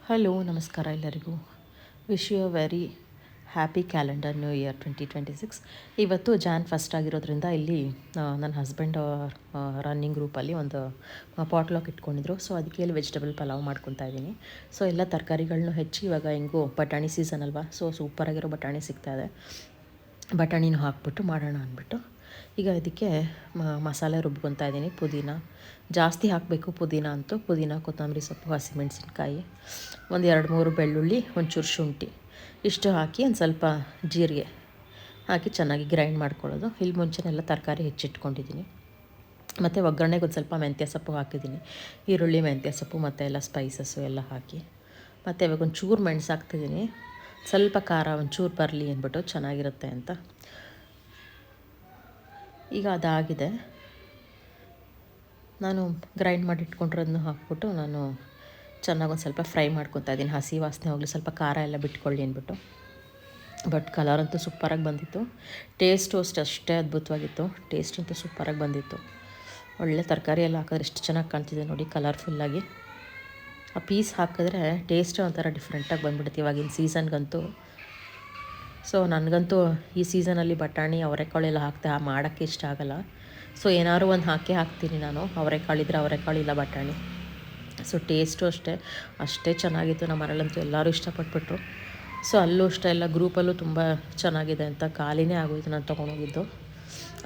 Hello ನಮಸ್ಕಾರ ಎಲ್ಲರಿಗೂ. Wish you a very happy calendar new year 2026. ಇವತ್ತು ಜಾನ್ ಫಸ್ಟ್ ಆಗಿರೋದ್ರಿಂದ ಇಲ್ಲಿ ನನ್ನ ಹಸ್ಬೆಂಡ್ ರನ್ನಿಂಗ್ ಗ್ರೂಪಲ್ಲಿ ಒಂದು ಪಾಟ್ಲಾಕ್ ಇಟ್ಕೊಂಡಿದ್ರು. ಸೊ ಅದಕ್ಕೆ ಇಲ್ಲಿ ವೆಜಿಟಬಲ್ ಪಲಾವ್ ಮಾಡ್ಕೊತಾ ಇದ್ದೀನಿ. ಸೊ ಎಲ್ಲ ತರಕಾರಿಗಳನ್ನೂ ಹೆಚ್ಚಿ ಇವಾಗ ಹೆಂಗೂ ಬಟಾಣಿ ಸೀಸನ್ ಅಲ್ವಾ, ಸೊ ಸೂಪರಾಗಿರೋ ಬಟಾಣಿ ಸಿಗ್ತಾಯಿದೆ. ಬಟಾಣಿನೂ ಹಾಕ್ಬಿಟ್ಟು ಮಾಡೋಣ ಅಂದ್ಬಿಟ್ಟು ಈಗ ಇದಕ್ಕೆ ಮಸಾಲೆ ರುಬ್ಕೊತಾ ಇದ್ದೀನಿ. ಪುದೀನ ಜಾಸ್ತಿ ಹಾಕಬೇಕು, ಪುದೀನ ಅಂತೂ ಪುದೀನ, ಕೊತ್ತಂಬರಿ ಸೊಪ್ಪು, ಹಸಿಮೆಣಸಿನ್ಕಾಯಿ, ಒಂದು 2-3 ಬೆಳ್ಳುಳ್ಳಿ, ಒಂಚೂರು ಶುಂಠಿ ಇಷ್ಟು ಹಾಕಿ ಒಂದು ಸ್ವಲ್ಪ ಜೀರಿಗೆ ಹಾಕಿ ಚೆನ್ನಾಗಿ ಗ್ರೈಂಡ್ ಮಾಡ್ಕೊಳ್ಳೋದು. ಇಲ್ಲಿ ಮುಂಚೆನೆಲ್ಲ ತರಕಾರಿ ಹೆಚ್ಚಿಟ್ಕೊಂಡಿದ್ದೀನಿ. ಮತ್ತು ಒಗ್ಗರಣೆಗೆ ಒಂದು ಸ್ವಲ್ಪ ಮೆಂತ್ಯ ಸೊಪ್ಪು ಹಾಕಿದ್ದೀನಿ. ಈರುಳ್ಳಿ, ಮೆಂತ್ಯ ಸೊಪ್ಪು ಮತ್ತು ಎಲ್ಲ ಸ್ಪೈಸಸ್ಸು ಎಲ್ಲ ಹಾಕಿ, ಮತ್ತು ಇವಾಗ ಒಂಚೂರು ಮೆಣಸು ಹಾಕ್ತಿದ್ದೀನಿ. ಸ್ವಲ್ಪ ಖಾರ ಒಂಚೂರು ಬರಲಿ ಅಂದ್ಬಿಟ್ಟು ಚೆನ್ನಾಗಿರುತ್ತೆ ಅಂತ. ಈಗ ಅದಾಗಿದೆ. ನಾನು ಗ್ರೈಂಡ್ ಮಾಡಿ ಇಟ್ಕೊಂಡಿರೋದನ್ನು ಹಾಕ್ಬಿಟ್ಟು ನಾನು ಚೆನ್ನಾಗಿ ಒಂದು ಸ್ವಲ್ಪ ಫ್ರೈ ಮಾಡ್ಕೊತಾ ಇದ್ದೀನಿ. ಹಸಿ ವಾಸನೆ ಹೋಗಲಿ, ಸ್ವಲ್ಪ ಖಾರ ಎಲ್ಲ ಬಿಟ್ಕೊಳ್ಳಿ ಅಂದ್ಬಿಟ್ಟು. ಬಟ್ ಕಲರ್ ಅಂತೂ ಸೂಪರಾಗಿ ಬಂದಿತ್ತು. ಟೇಸ್ಟು ಅಷ್ಟೇ ಅದ್ಭುತವಾಗಿತ್ತು. ಟೇಸ್ಟ್ ಅಂತೂ ಸೂಪರಾಗಿ ಬಂದಿತ್ತು. ಒಳ್ಳೆ ತರಕಾರಿ ಎಲ್ಲ ಹಾಕಿದ್ರೆ ಎಷ್ಟು ಚೆನ್ನಾಗಿ ಕಾಣ್ತಿದೆ ನೋಡಿ, ಕಲರ್ಫುಲ್ಲಾಗಿ. ಆ ಪೀಸ್ ಹಾಕಿದ್ರೆ ಟೇಸ್ಟೇ ಒಂಥರ ಡಿಫ್ರೆಂಟಾಗಿ ಬಂದ್ಬಿಡುತ್ತೆ ಇವಾಗಿನ ಸೀಸನ್ಗಂತೂ. ಸೊ ನನಗಂತೂ ಈ ಸೀಸನಲ್ಲಿ ಬಟಾಣಿ, ಅವರೆಕಾಳು ಎಲ್ಲ ಮಾಡೋಕ್ಕೆ ಇಷ್ಟ ಆಗೋಲ್ಲ. ಸೊ ಏನಾದ್ರು ಒಂದು ಹಾಕ್ತೀನಿ ನಾನು. ಅವರೆಕಾಳಿದ್ರೆ ಅವರೆಕಾಳು, ಇಲ್ಲ ಬಟಾಣಿ. ಸೊ ಟೇಸ್ಟು ಅಷ್ಟೇ ಚೆನ್ನಾಗಿತ್ತು. ನಮ್ಮ ಮನೇಲಂತೂ ಎಲ್ಲರೂ ಇಷ್ಟಪಟ್ಬಿಟ್ರು. ಸೊ ಅಲ್ಲೂ ಅಷ್ಟೇ, ಎಲ್ಲ ಗ್ರೂಪಲ್ಲೂ ತುಂಬ ಚೆನ್ನಾಗಿದೆ ಅಂತ ಖಾಲಿನೇ ಆಗೋಯ್ತು ನಾನು ತೊಗೊಂಡೋಗಿದ್ದು,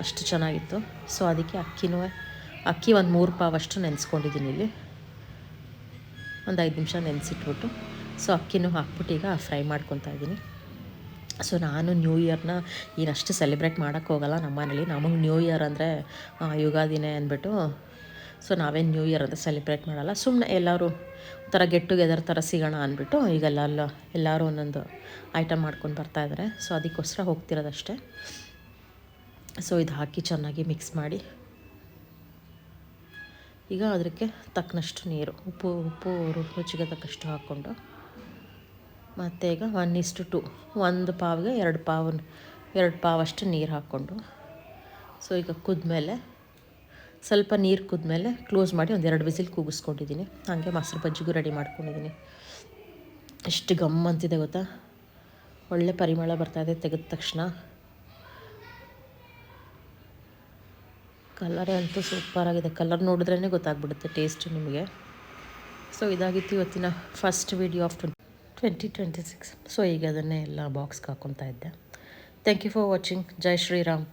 ಅಷ್ಟು ಚೆನ್ನಾಗಿತ್ತು. ಸೊ ಅದಕ್ಕೆ ಅಕ್ಕಿ ಒಂದು 3 ಪಾವಷ್ಟು ನೆನೆಸ್ಕೊಂಡಿದ್ದೀನಿ ಇಲ್ಲಿ. ಒಂದು 5 ನಿಮಿಷ ನೆನೆಸಿಟ್ಬಿಟ್ಟು ಸೊ ಅಕ್ಕಿನೂ ಹಾಕ್ಬಿಟ್ಟು ಈಗ ಫ್ರೈ ಮಾಡ್ಕೊತಾ ಇದ್ದೀನಿ. ಸೊ ನಾನು ನ್ಯೂ ಇಯರ್ನ ಏನಷ್ಟು ಸೆಲೆಬ್ರೇಟ್ ಮಾಡೋಕ್ಕೆ ಹೋಗಲ್ಲ ನಮ್ಮ ಮನೇಲಿ. ನಮಗೆ ನ್ಯೂ ಇಯರ್ ಅಂದರೆ ಯುಗಾದಿನೇ ಅಂದ್ಬಿಟ್ಟು, ಸೊ ನಾವೇನು ನ್ಯೂ ಇಯರ್ ಅಂತ ಸೆಲೆಬ್ರೇಟ್ ಮಾಡಲ್ಲ. ಸುಮ್ಮನೆ ಎಲ್ಲರೂ ಒಂಥರ ಗೆಟ್ ಟುಗೆದರ್ ಥರ ಸಿಗೋಣ ಅಂದ್ಬಿಟ್ಟು ಈಗ ಎಲ್ಲರೂ ಒಂದೊಂದು ಐಟಮ್ ಮಾಡ್ಕೊಂಡು ಬರ್ತಾಯಿದ್ದಾರೆ. ಸೊ ಅದಕ್ಕೋಸ್ಕರ ಹೋಗ್ತಿರೋದಷ್ಟೇ. ಸೊ ಇದು ಹಾಕಿ ಚೆನ್ನಾಗಿ ಮಿಕ್ಸ್ ಮಾಡಿ ಈಗ ಅದಕ್ಕೆ ತಕ್ಕನಷ್ಟು ನೀರು, ಉಪ್ಪು ರುಚಿಗೆ ತಕ್ಕಷ್ಟು ಹಾಕ್ಕೊಂಡು, ಮತ್ತು ಈಗ 1:2, ಒಂದು ಪಾವಿಗೆ 2 ಪಾವಷ್ಟು ನೀರು ಹಾಕ್ಕೊಂಡು, ಸೊ ಈಗ ಕುದ್ಮೇಲೆ ಸ್ವಲ್ಪ ನೀರು ಕುದ್ಮೇಲೆ ಕ್ಲೋಸ್ ಮಾಡಿ ಒಂದು 2 ವಿಸಿಲ್ ಕೂಗಿಸ್ಕೊಂಡಿದ್ದೀನಿ. ಹಾಗೆ ಮೊಸರು ಬಜ್ಜಿಗೂ ರೆಡಿ ಮಾಡ್ಕೊಂಡಿದ್ದೀನಿ. ಎಷ್ಟು ಗಮ್ ಅಂತಿದೆ ಗೊತ್ತಾ, ಒಳ್ಳೆ ಪರಿಮಳ ಬರ್ತಾಯಿದೆ ತೆಗೆದ ತಕ್ಷಣ. ಕಲರೇ ಅಂತೂ ಸೂಪರಾಗಿದೆ. ಕಲರ್ ನೋಡಿದ್ರೇ ಗೊತ್ತಾಗ್ಬಿಡುತ್ತೆ ಟೇಸ್ಟು ನಿಮಗೆ. ಸೊ ಇದಾಗಿತ್ತು ಇವತ್ತಿನ ಫಸ್ಟ್ ವಿಡಿಯೋ ಆಫ್ 2026. ಸೊ ಈಗ ಅದನ್ನೇ ಎಲ್ಲ ಬಾಕ್ಸ್ಗೆ ಹಾಕ್ಕೊತಾ ಇದ್ದೆ. Thank you for watching. ಜೈ ಶ್ರೀರಾಮ್.